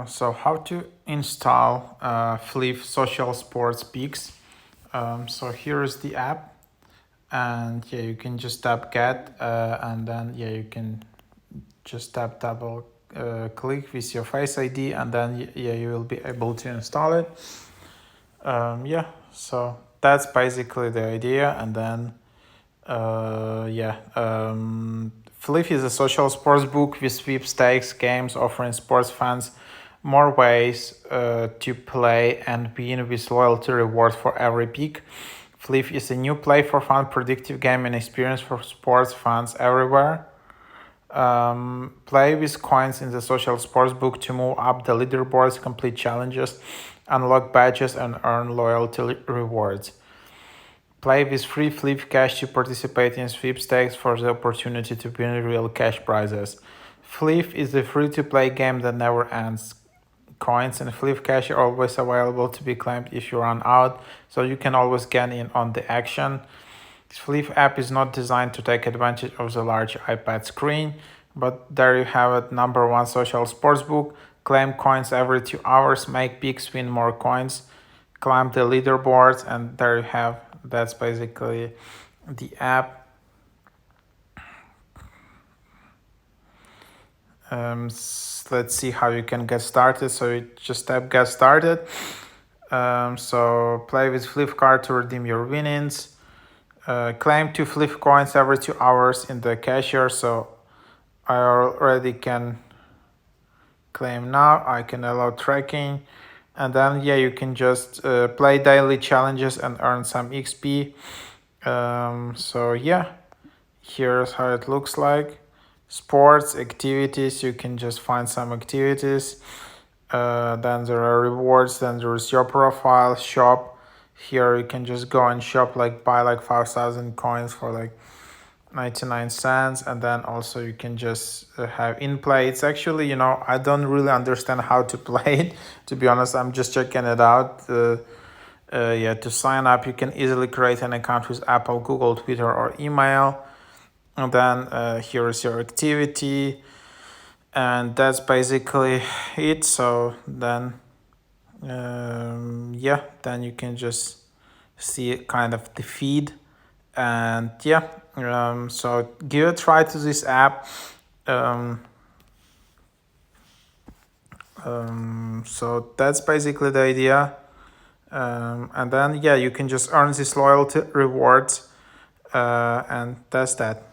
So how to install Fliff Social Sports Peaks. So here is the app, and yeah, you can just tap get, and then yeah, you can just tap double click with your Face ID, and then yeah, you will be able to install it. Yeah, so that's basically the idea, and then Fliff is a social sports book with sweepstakes games offering sports fans more ways to play and win with loyalty rewards for every pick. Fliff is a new play for fun, predictive gaming experience for sports fans everywhere. Play with coins in the social sports book to move up the leaderboards, complete challenges, unlock badges, and earn loyalty rewards. Play with free Fliff cash to participate in sweepstakes for the opportunity to win real cash prizes. Fliff is a free-to-play game that never ends. Coins and Fliff cash are always available to be claimed if you run out, so you can always get in on the action. Fliff app is not designed to take advantage of the large iPad screen, but there you have it, number one social sportsbook. Claim coins every 2 hours, make picks, win more coins, climb the leaderboards, and there you have. That's basically the app. Let's see how you can get started. So you just tap get started. So play with Fliff card to redeem your winnings. Claim 2 Fliff coins every 2 hours in the cashier. So I already can claim now. I can allow tracking. And then yeah, you can just play daily challenges and earn some XP. So yeah, here's how it looks like. Sports activities, you can just find some activities. Then there are rewards, then there's your profile, shop. Here you can just go and shop, like buy like 5,000 coins for like 99 cents, and then also you can just have in play. It's actually, I don't really understand how to play it, to be honest. I'm just checking it out. To sign up, you can easily create an account with Apple, Google, Twitter, or email. And then here is your activity, and that's basically it. So then then you can just see kind of the feed, and so give a try to this app. So that's basically the idea. And then yeah, you can just earn these loyalty rewards, and that's that.